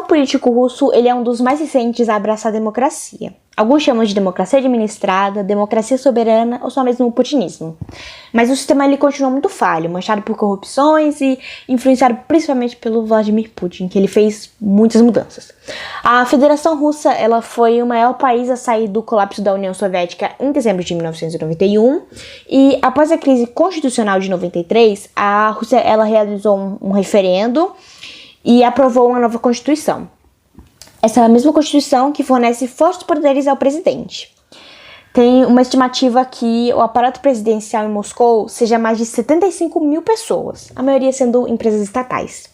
político russo ele é um dos mais recentes a abraçar a democracia. Alguns chamam de democracia administrada, democracia soberana ou só mesmo putinismo. Mas o sistema ele continua muito falho, manchado por corrupções e influenciado principalmente pelo Vladimir Putin, que ele fez muitas mudanças. A Federação Russa ela foi o maior país a sair do colapso da União Soviética em dezembro de 1991 e após a crise constitucional de 93, a Rússia ela realizou um referendo e aprovou uma nova Constituição. Essa é a mesma Constituição que fornece fortes poderes ao presidente. Tem uma estimativa que o aparato presidencial em Moscou seja mais de 75 mil pessoas, a maioria sendo empresas estatais.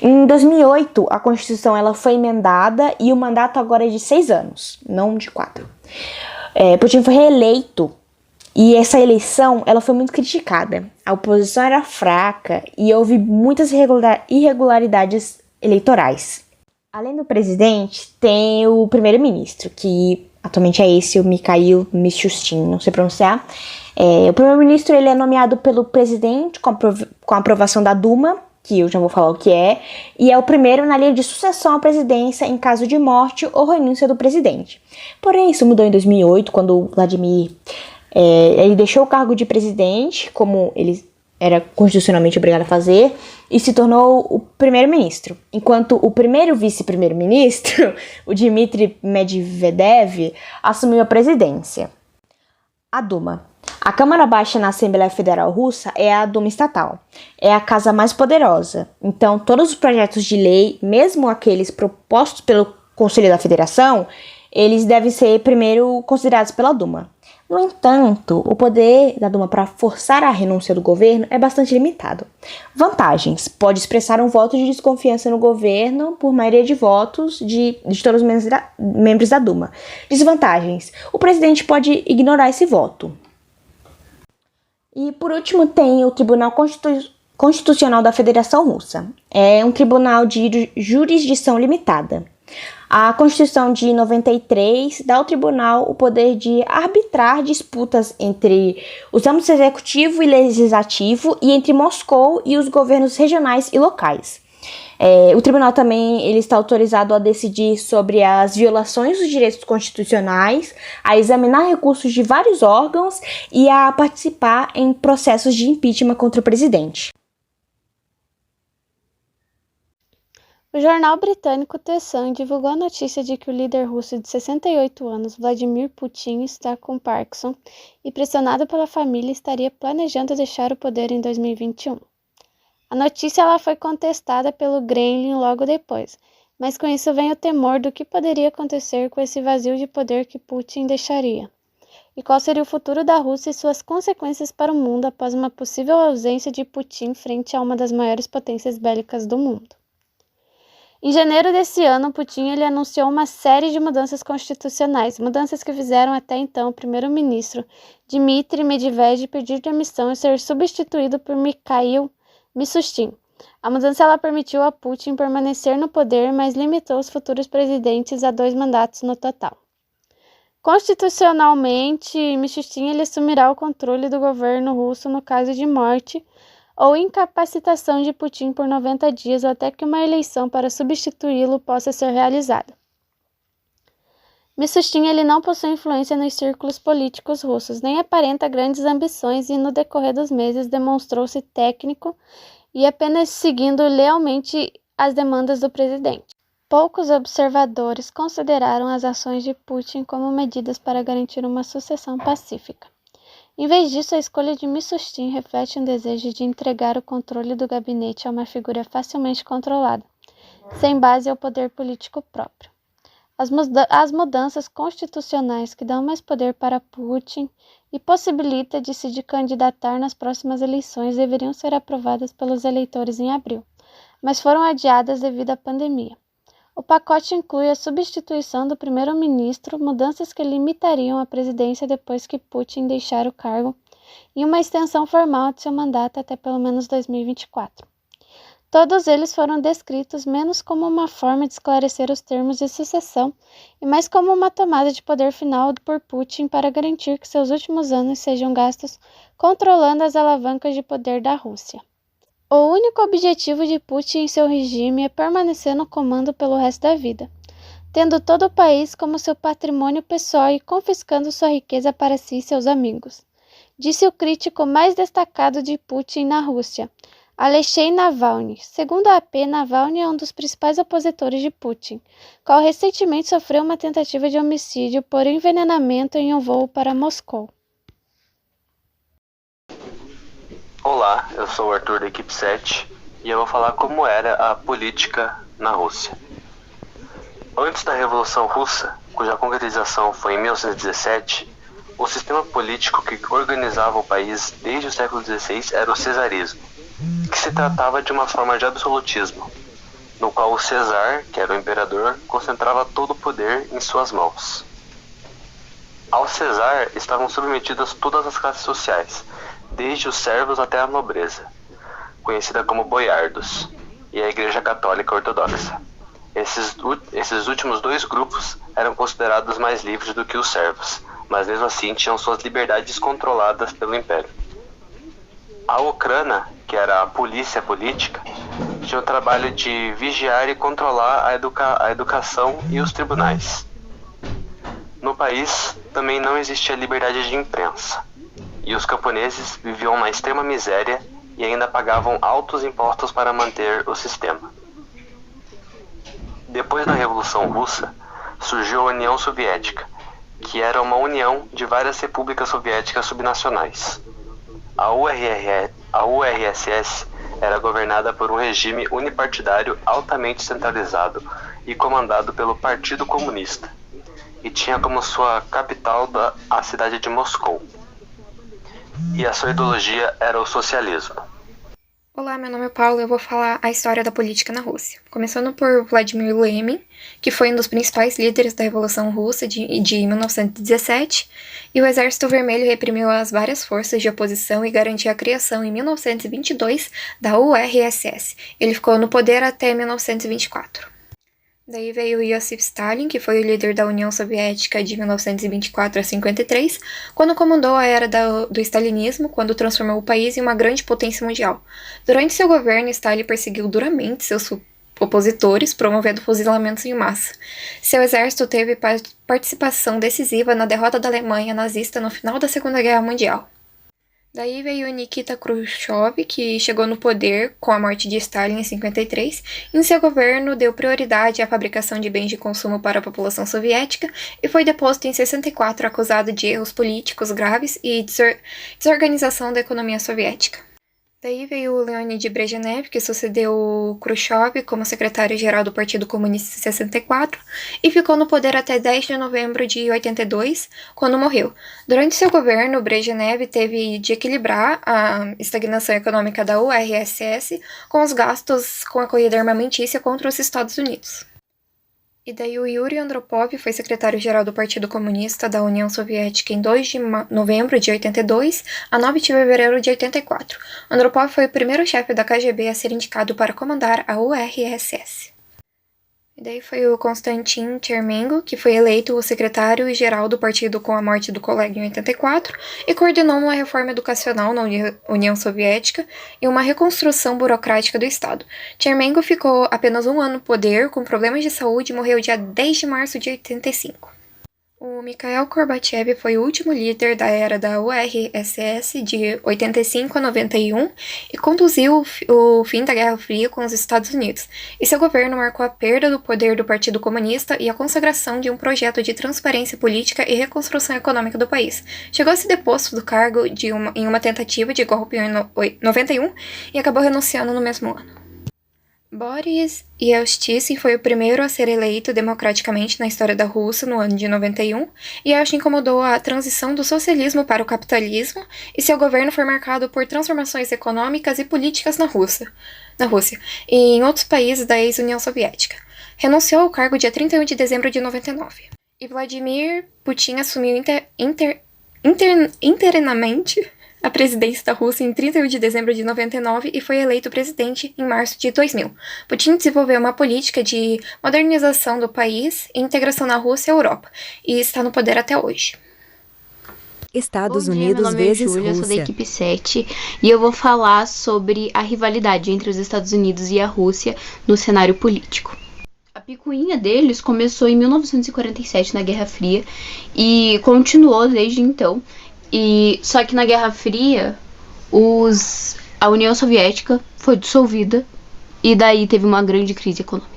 Em 2008, a Constituição ela foi emendada e o mandato agora é de 6 anos, não de 4. Putin foi reeleito e essa eleição ela foi muito criticada. A oposição era fraca e houve muitas irregularidades eleitorais. Além do presidente, tem o primeiro-ministro, que atualmente é esse, o Mikhail Mishustin, não sei pronunciar. O primeiro-ministro ele é nomeado pelo presidente com a aprovação da Duma, que eu já vou falar o que é, e é o primeiro na linha de sucessão à presidência em caso de morte ou renúncia do presidente. Porém, isso mudou em 2008, quando o Vladimir ele deixou o cargo de presidente, como ele era constitucionalmente obrigado a fazer, e se tornou o primeiro-ministro. Enquanto o primeiro vice-primeiro-ministro, o Dmitry Medvedev, assumiu a presidência. A Duma. A Câmara Baixa na Assembleia Federal Russa é a Duma estatal. É a casa mais poderosa. Então, todos os projetos de lei, mesmo aqueles propostos pelo Conselho da Federação, eles devem ser primeiro considerados pela Duma. No entanto, o poder da Duma para forçar a renúncia do governo é bastante limitado. Vantagens: pode expressar um voto de desconfiança no governo por maioria de votos de todos os membros da Duma. Desvantagens: o presidente pode ignorar esse voto. E por último tem o Tribunal Constitucional da Federação Russa. É um tribunal de jurisdição limitada. A Constituição de 93 dá ao tribunal o poder de arbitrar disputas entre os âmbitos executivo e legislativo e entre Moscou e os governos regionais e locais. O tribunal também ele está autorizado a decidir sobre as violações dos direitos constitucionais, a examinar recursos de vários órgãos e a participar em processos de impeachment contra o presidente. O jornal britânico The Sun divulgou a notícia de que o líder russo de 68 anos, Vladimir Putin, está com Parkinson e, pressionado pela família, estaria planejando deixar o poder em 2021. A notícia ela foi contestada pelo Kremlin logo depois, mas com isso vem o temor do que poderia acontecer com esse vazio de poder que Putin deixaria. E qual seria o futuro da Rússia e suas consequências para o mundo após uma possível ausência de Putin frente a uma das maiores potências bélicas do mundo. Em janeiro desse ano, Putin ele anunciou uma série de mudanças constitucionais, mudanças que fizeram até então o primeiro-ministro Dmitry Medvedev pedir demissão e ser substituído por Mikhail Mishustin. A mudança ela permitiu a Putin permanecer no poder, mas limitou os futuros presidentes a 2 mandatos no total. Constitucionalmente, Mishustin ele assumirá o controle do governo russo no caso de morte ou incapacitação de Putin por 90 dias ou até que uma eleição para substituí-lo possa ser realizada. Mishustin ele não possui influência nos círculos políticos russos, nem aparenta grandes ambições e no decorrer dos meses demonstrou-se técnico e apenas seguindo lealmente as demandas do presidente. Poucos observadores consideraram as ações de Putin como medidas para garantir uma sucessão pacífica. Em vez disso, a escolha de Mishustin reflete um desejo de entregar o controle do gabinete a uma figura facilmente controlada, sem base ao poder político próprio. As mudanças constitucionais que dão mais poder para Putin e possibilita de se candidatar nas próximas eleições deveriam ser aprovadas pelos eleitores em abril, mas foram adiadas devido à pandemia. O pacote inclui a substituição do primeiro-ministro, mudanças que limitariam a presidência depois que Putin deixar o cargo e uma extensão formal de seu mandato até pelo menos 2024. Todos eles foram descritos menos como uma forma de esclarecer os termos de sucessão e mais como uma tomada de poder final por Putin para garantir que seus últimos anos sejam gastos controlando as alavancas de poder da Rússia. O único objetivo de Putin e seu regime é permanecer no comando pelo resto da vida, tendo todo o país como seu patrimônio pessoal e confiscando sua riqueza para si e seus amigos, disse o crítico mais destacado de Putin na Rússia, Alexei Navalny. Segundo a AP, Navalny é um dos principais opositores de Putin, qual recentemente sofreu uma tentativa de homicídio por envenenamento em um voo para Moscou. Olá, eu sou o Arthur da equipe 7 e eu vou falar como era a política na Rússia. Antes da Revolução Russa, cuja concretização foi em 1917, o sistema político que organizava o país desde o século XVI era o cesarismo, que se tratava de uma forma de absolutismo, no qual o Cesar, que era o imperador, concentrava todo o poder em suas mãos. Ao Cesar estavam submetidas todas as classes sociais, desde os servos até a nobreza, conhecida como boiardos, e a Igreja Católica Ortodoxa. Esses últimos dois grupos eram considerados mais livres do que os servos, mas mesmo assim tinham suas liberdades controladas pelo Império. A Okrana, que era a polícia política, tinha o trabalho de vigiar e controlar a educação e os tribunais. No país também não existia liberdade de imprensa, e os camponeses viviam na extrema miséria e ainda pagavam altos impostos para manter o sistema. Depois da Revolução Russa, surgiu a União Soviética, que era uma união de várias repúblicas soviéticas subnacionais. A URSS era governada por um regime unipartidário altamente centralizado e comandado pelo Partido Comunista, e tinha como sua capital a cidade de Moscou. E a sua ideologia era o socialismo. Olá, meu nome é Paulo e eu vou falar a história da política na Rússia. Começando por Vladimir Lenin, que foi um dos principais líderes da Revolução Russa de 1917, e o Exército Vermelho reprimiu as várias forças de oposição e garantiu a criação em 1922 da URSS. Ele ficou no poder até 1924. Daí veio Iosif Stalin, que foi o líder da União Soviética de 1924 a 53, quando comandou a era do stalinismo, quando transformou o país em uma grande potência mundial. Durante seu governo, Stalin perseguiu duramente seus opositores, promovendo fuzilamentos em massa. Seu exército teve participação decisiva na derrota da Alemanha nazista no final da Segunda Guerra Mundial. Daí veio Nikita Khrushchev, que chegou no poder com a morte de Stalin em 53. Em seu governo, deu prioridade à fabricação de bens de consumo para a população soviética e foi deposto em 64 acusado de erros políticos graves e desorganização da economia soviética. Daí veio o Leonid Brezhnev, que sucedeu Khrushchev como secretário-geral do Partido Comunista em 64 e ficou no poder até 10 de novembro de 82, quando morreu. Durante seu governo, Brezhnev teve de equilibrar a estagnação econômica da URSS com os gastos com a corrida armamentícia contra os Estados Unidos. E daí o Yuri Andropov foi secretário-geral do Partido Comunista da União Soviética em 2 de novembro de 82 a 9 de fevereiro de 84. Andropov foi o primeiro chefe da KGB a ser indicado para comandar a URSS. E daí foi o Konstantin Chermengo, que foi eleito o secretário-geral do partido com a morte do colega em 84 e coordenou uma reforma educacional na União Soviética e uma reconstrução burocrática do Estado. Chermengo ficou apenas um ano no poder, com problemas de saúde, e morreu dia 10 de março de 85. O Mikhail Gorbachev foi o último líder da era da URSS de 85 a 91 e conduziu o fim da Guerra Fria com os Estados Unidos, e seu governo marcou a perda do poder do Partido Comunista e a consagração de um projeto de transparência política e reconstrução econômica do país. Chegou a ser deposto do cargo em uma tentativa de golpe em 91 e acabou renunciando no mesmo ano. Boris Yeltsin foi o primeiro a ser eleito democraticamente na história da Rússia no ano de 91, e Yeltsin incomodou a transição do socialismo para o capitalismo, e seu governo foi marcado por transformações econômicas e políticas na Rússia e em outros países da ex-União Soviética. Renunciou ao cargo dia 31 de dezembro de 99. E Vladimir Putin assumiu interinamente a presidência da Rússia em 31 de dezembro de 99 e foi eleito presidente em março de 2000. Putin desenvolveu uma política de modernização do país e integração na Rússia e Europa, e está no poder até hoje. Estados Bom dia, Unidos meu nome é vezes Júlia, eu sou da Rússia. equipe 7 e eu vou falar sobre a rivalidade entre os Estados Unidos e a Rússia no cenário político. A picuinha deles começou em 1947 na Guerra Fria e continuou desde então. Só que na Guerra Fria a União Soviética foi dissolvida e daí teve uma grande crise econômica.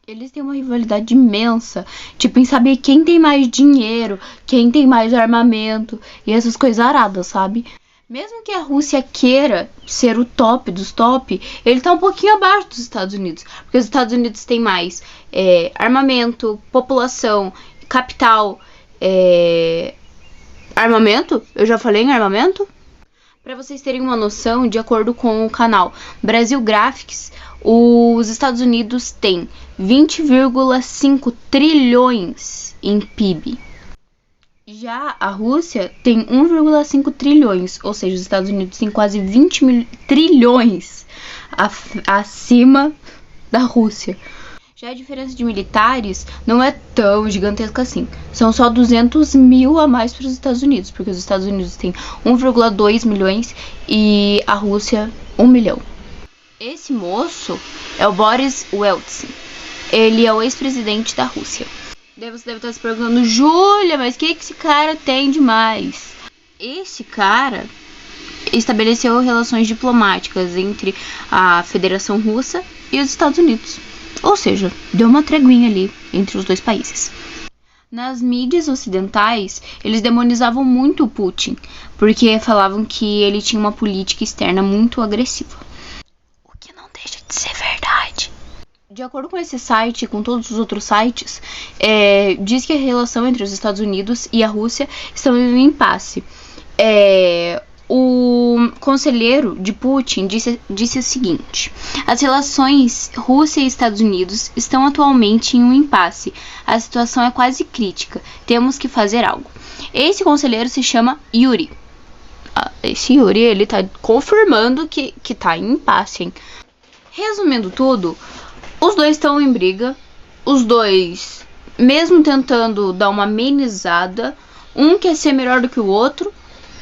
Eles têm uma rivalidade imensa, tipo, em saber quem tem mais dinheiro, quem tem mais armamento e essas coisas aradas, sabe? Mesmo que a Rússia queira ser o top dos top, ele tá um pouquinho abaixo dos Estados Unidos. Porque os Estados Unidos têm mais armamento, população, capital, armamento? Eu já falei em armamento? Para vocês terem uma noção, de acordo com o canal Brasil Graphics, os Estados Unidos têm 20,5 trilhões em PIB. Já a Rússia tem 1,5 trilhões, ou seja, os Estados Unidos têm quase 20 trilhões acima da Rússia. Já a diferença de militares não é tão gigantesca assim. São só 200 mil a mais para os Estados Unidos, porque os Estados Unidos têm 1,2 milhões e a Rússia 1 milhão. Esse moço é o Boris Yeltsin. Ele é o ex-presidente da Rússia. Daí você deve estar se perguntando, Júlia, mas o que esse cara tem demais? Esse cara estabeleceu relações diplomáticas entre a Federação Russa e os Estados Unidos. Ou seja, deu uma treguinha ali entre os dois países. Nas mídias ocidentais, eles demonizavam muito o Putin, porque falavam que ele tinha uma política externa muito agressiva. O que não deixa de ser verdade. De acordo com esse site e com todos os outros sites, diz que a relação entre os Estados Unidos e a Rússia estão em um impasse. O conselheiro de Putin disse o seguinte: as relações Rússia e Estados Unidos estão atualmente em um impasse. A situação é quase crítica. Temos que fazer algo. Esse conselheiro se chama Yuri. Esse Yuri, ele tá confirmando que tá em impasse, hein? Resumindo tudo, os dois estão em briga. Os dois, mesmo tentando dar uma amenizada, um quer ser melhor do que o outro.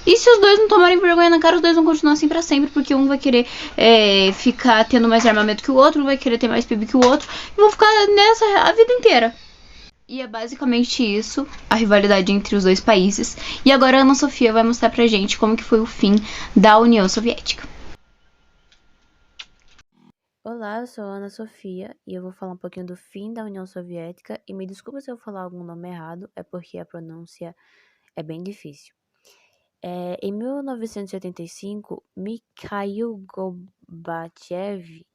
E se os dois não tomarem vergonha na cara, os dois vão continuar assim pra sempre, porque um vai querer ficar tendo mais armamento que o outro, um vai querer ter mais PIB que o outro, e vão ficar nessa a vida inteira. E é basicamente isso, a rivalidade entre os dois países. E agora a Ana Sofia vai mostrar pra gente como que foi o fim da União Soviética. Olá, eu sou a Ana Sofia e eu vou falar um pouquinho do fim da União Soviética. E me desculpa se eu falar algum nome errado, é porque a pronúncia é bem difícil. Em 1985, Mikhail Gorbachev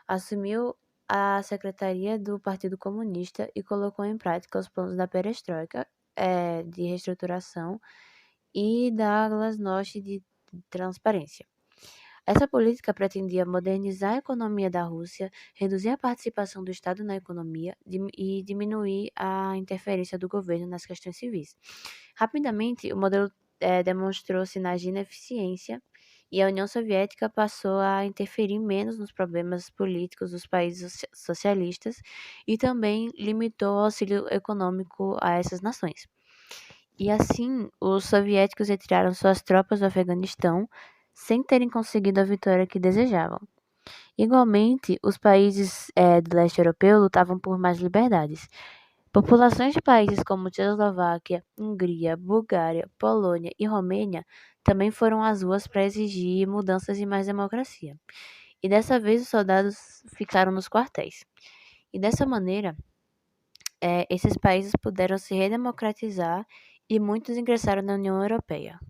assumiu a secretaria do Partido Comunista e colocou em prática os planos da perestroika, de reestruturação, e da glasnost de transparência. Essa política pretendia modernizar a economia da Rússia, reduzir a participação do Estado na economia e diminuir a interferência do governo nas questões civis. Rapidamente, o modelo demonstrou sinais de ineficiência e a União Soviética passou a interferir menos nos problemas políticos dos países socialistas e também limitou o auxílio econômico a essas nações. E assim, os soviéticos retiraram suas tropas do Afeganistão sem terem conseguido a vitória que desejavam. Igualmente, os países do leste europeu lutavam por mais liberdades. Populações de países como Tchecoslováquia, Hungria, Bulgária, Polônia e Romênia também foram às ruas para exigir mudanças e mais democracia. E dessa vez os soldados ficaram nos quartéis. E dessa maneira, esses países puderam se redemocratizar e muitos ingressaram na União Europeia.